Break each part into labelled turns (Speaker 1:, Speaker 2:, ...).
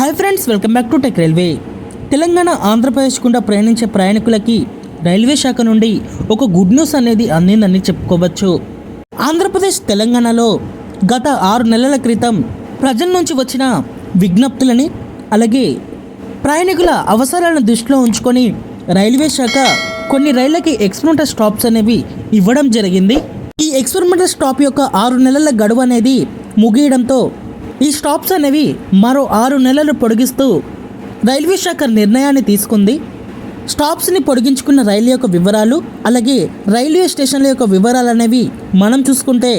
Speaker 1: Hi friends, welcome back to tech railway. Telangana Andhra Pradesh గుండా ప్రయాణించే ప్రయాణికులకి railway శాఖ నుండి ఒక గుడ్ న్యూస్ అనేది అందిందని చెప్పుకోవచ్చు. ఆంధ్రప్రదేశ్ తెలంగాణలో గత 6 నెలల క్రితం ప్రజల నుంచి వచ్చిన విజ్ఞప్తులని అలాగే ప్రయాణికుల అవసరాలను దృష్టిలో ఉంచుకొని రైల్వే శాఖ కొన్ని రైళ్లకి ఎక్స్పెరిమెంటల్ స్టాప్స్ అనేవి ఇవ్వడం జరిగింది. ఈ ఎక్స్పెరిమెంటల్ స్టాప్ యొక్క 6 నెలల గడువు అనేది ముగియడంతో ఈ స్టాప్స్ అనేవి మరో 6 నెలలు పొడిగిస్తూ రైల్వే శాఖ నిర్ణయాన్ని తీసుకుంది. స్టాప్స్ని పొడిగించుకున్న రైలు యొక్క వివరాలు అలాగే రైల్వే స్టేషన్ల యొక్క వివరాలు అనేవి మనం చూసుకుంటే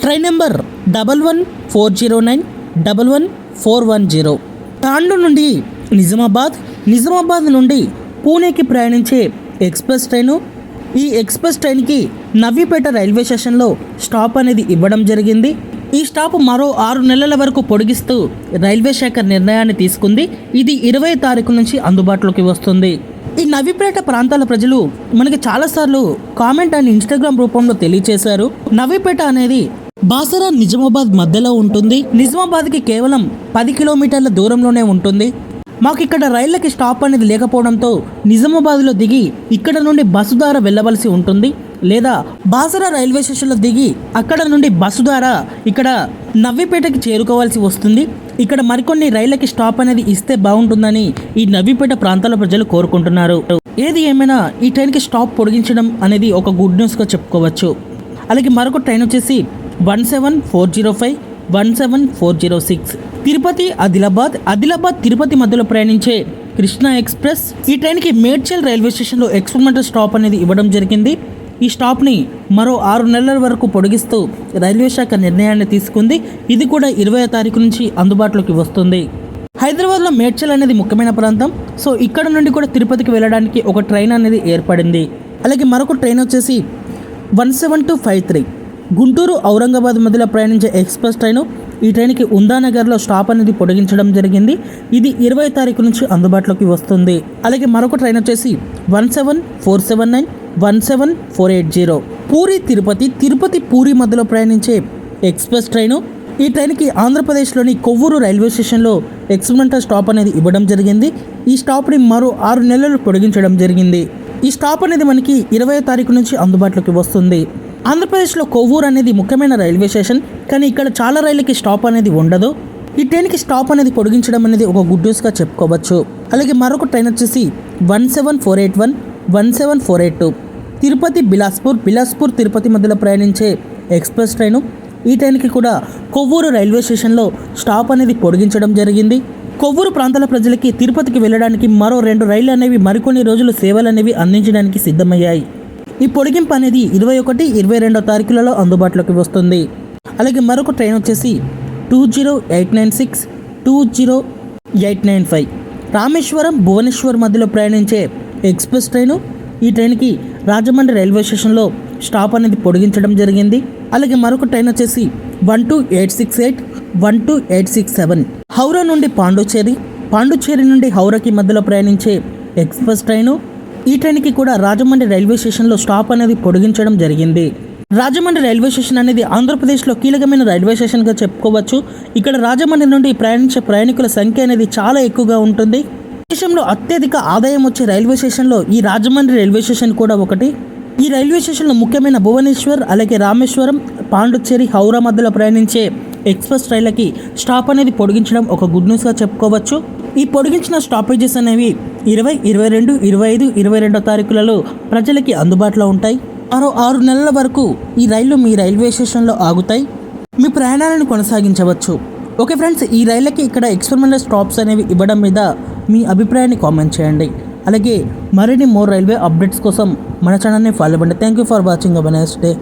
Speaker 1: ట్రైన్ నెంబర్ 11409 11410 తాండూరు నుండి నిజామాబాద్ నుండి పూణేకి ప్రయాణించే ఎక్స్ప్రెస్ ట్రైను. ఈ ఎక్స్ప్రెస్ ట్రైన్కి నవీపేట రైల్వే స్టేషన్లో స్టాప్ అనేది ఇవ్వడం జరిగింది. ఈ స్టాప్ మరో 6 నెలల వరకు పొడిగిస్తూ రైల్వే శాఖ నిర్ణయాన్ని తీసుకుంది. ఇది 20 తారీఖు నుంచి అందుబాటులోకి వస్తుంది. ఈ నవీపేట ప్రాంతాల ప్రజలు మనకి చాలాసార్లు కామెంట్ అండ్ ఇన్స్టాగ్రామ్ రూపంలో తెలియచేశారు. నవీపేట అనేది బాసరా నిజామాబాద్ మధ్యలో ఉంటుంది. నిజామాబాద్కి కేవలం 10 కిలోమీటర్ల దూరంలోనే ఉంటుంది. మాకు ఇక్కడ రైళ్ళకి స్టాప్ అనేది లేకపోవడంతో నిజామాబాద్లో దిగి ఇక్కడ నుండి బస్సు ద్వారా వెళ్ళవలసి ఉంటుంది, లేదా బాసరా రైల్వే స్టేషన్లో దిగి అక్కడ నుండి బస్సు ద్వారా ఇక్కడ నవీపేటకి చేరుకోవాల్సి వస్తుంది. ఇక్కడ మరికొన్ని రైళ్ళకి స్టాప్ అనేది ఇస్తే బాగుంటుందని ఈ నవీపేట ప్రాంతాల ప్రజలు కోరుకుంటున్నారు. ఏది ఏమైనా ఈ ట్రైన్కి స్టాప్ పొడిగించడం అనేది ఒక గుడ్ న్యూస్గా చెప్పుకోవచ్చు. అలాగే మరొక ట్రైన్ వచ్చేసి 17405 17406 తిరుపతి ఆదిలాబాద్ తిరుపతి మధ్యలో ప్రయాణించే కృష్ణా ఎక్స్ప్రెస్. ఈ ట్రైన్కి మేడ్చల్ రైల్వే స్టేషన్లో ఎక్స్పెరిమెంటల్ స్టాప్ అనేది ఇవ్వడం జరిగింది. ఈ స్టాప్ని మరో 6 నెలల వరకు పొడిగిస్తూ రైల్వే శాఖ నిర్ణయాన్ని తీసుకుంది. ఇది కూడా 20వ తారీఖు నుంచి అందుబాటులోకి వస్తుంది. హైదరాబాద్లో మేడ్చల్ అనేది ముఖ్యమైన ప్రాంతం. సో ఇక్కడ నుండి కూడా తిరుపతికి వెళ్ళడానికి ఒక ట్రైన్ అనేది ఏర్పడింది. అలాగే మరొక ట్రైన్ వచ్చేసి 17253 గుంటూరు ఔరంగాబాద్ మధ్యలో ప్రయాణించే ఎక్స్ప్రెస్ ట్రైను. ఈ ట్రైన్కి ఉందానగర్లో స్టాప్ అనేది పొడిగించడం జరిగింది. ఇది 20వ తారీఖు నుంచి అందుబాటులోకి వస్తుంది. అలాగే మరొక ట్రైన్ వచ్చేసి 17479 17480 పూరి తిరుపతి పూరి మధ్యలో ప్రయాణించే ఎక్స్ప్రెస్ ట్రైను. ఈ ట్రైన్కి ఆంధ్రప్రదేశ్లోని కొవ్వూరు రైల్వే స్టేషన్లో ఎక్స్పెరిమెంటల్ స్టాప్ అనేది ఇవ్వడం జరిగింది. ఈ స్టాప్ని మరో 6 నెలలు పొడిగించడం జరిగింది. ఈ స్టాప్ అనేది మనకి 20వ తారీఖు నుంచి అందుబాటులోకి వస్తుంది. ఆంధ్రప్రదేశ్లో కొవ్వూరు అనేది ముఖ్యమైన రైల్వే స్టేషన్, కానీ ఇక్కడ చాలా రైళ్ళకి స్టాప్ అనేది ఉండదు. ఈ ట్రైన్కి స్టాప్ అనేది పొడిగించడం అనేది ఒక గుడ్ న్యూస్గా చెప్పుకోవచ్చు. అలాగే మరొక ట్రైన్ వచ్చేసి 17481 17482 తిరుపతి బిలాస్పూర్ తిరుపతి మధ్యలో ప్రయాణించే ఎక్స్ప్రెస్ ట్రైను. ఈ ట్రైన్కి కూడా కొవ్వూరు రైల్వే స్టేషన్లో స్టాప్ అనేది పొడిగించడం జరిగింది. కొవ్వూరు ప్రాంతాల ప్రజలకి తిరుపతికి వెళ్ళడానికి మరో 2 రైళ్లు అనేవి మరికొన్ని రోజులు సేవలు అనేవి అందించడానికి సిద్ధమయ్యాయి. ఈ పొడిగింపు అనేది 21, 22వ తారీఖులలో అందుబాటులోకి వస్తుంది. అలాగే మరొక ట్రైన్ వచ్చేసి 20896 20895 రామేశ్వరం భువనేశ్వర్ మధ్యలో ప్రయాణించే ఎక్స్ప్రెస్ ట్రైను. ఈ ట్రైన్కి రాజమండ్రి రైల్వే స్టేషన్లో స్టాప్ అనేది పొడిగించడం జరిగింది. అలాగే మరొక ట్రైన్ వచ్చేసి 12868 12867 హౌరా నుండి పాండుచేరి నుండి హౌరాకి మధ్యలో ప్రయాణించే ఎక్స్ప్రెస్ ట్రైను. ఈ ట్రైన్కి కూడా రాజమండ్రి రైల్వే స్టేషన్లో స్టాప్ అనేది పొడిగించడం జరిగింది. రాజమండ్రి రైల్వే స్టేషన్ అనేది ఆంధ్రప్రదేశ్లో కీలకమైన రైల్వే స్టేషన్గా చెప్పుకోవచ్చు. ఇక్కడ రాజమండ్రి నుండి ప్రయాణించే ప్రయాణికుల సంఖ్య అనేది చాలా ఎక్కువగా ఉంటుంది. దేశంలో అత్యధిక ఆదాయం వచ్చే రైల్వే స్టేషన్లో ఈ రాజమండ్రి రైల్వే స్టేషన్ కూడా ఒకటి. ఈ రైల్వే స్టేషన్లో ముఖ్యమైన భువనేశ్వర్ అలాగే రామేశ్వరం పాండుచేరి హౌరా మధ్యలో ప్రయాణించే ఎక్స్ప్రెస్ రైళ్ళకి స్టాప్ అనేది పొడిగించడం ఒక గుడ్ న్యూస్గా చెప్పుకోవచ్చు. ఈ పొడిగించిన స్టాపేజెస్ అనేవి 20, 22, 25, 22వ తారీఖులలో ప్రజలకి అందుబాటులో ఉంటాయి. మరో 6 నెలల వరకు ఈ రైళ్లు మీ రైల్వే స్టేషన్లో ఆగుతాయి. మీ ప్రయాణాలను కొనసాగించవచ్చు. ఓకే ఫ్రెండ్స్, ఈ రైళ్ళకి ఇక్కడ ఎక్స్పెరిమెంటల్ స్టాప్స్ అనేవి ఇవ్వడం మీద మీ అభిప్రాయాన్ని కామెంట్ చేయండి. అలాగే మరిన్ని రైల్వే అప్డేట్స్ కోసం మన ఛానల్ని ఫాలో అవ్వండి. Thank you for watching. A nice day.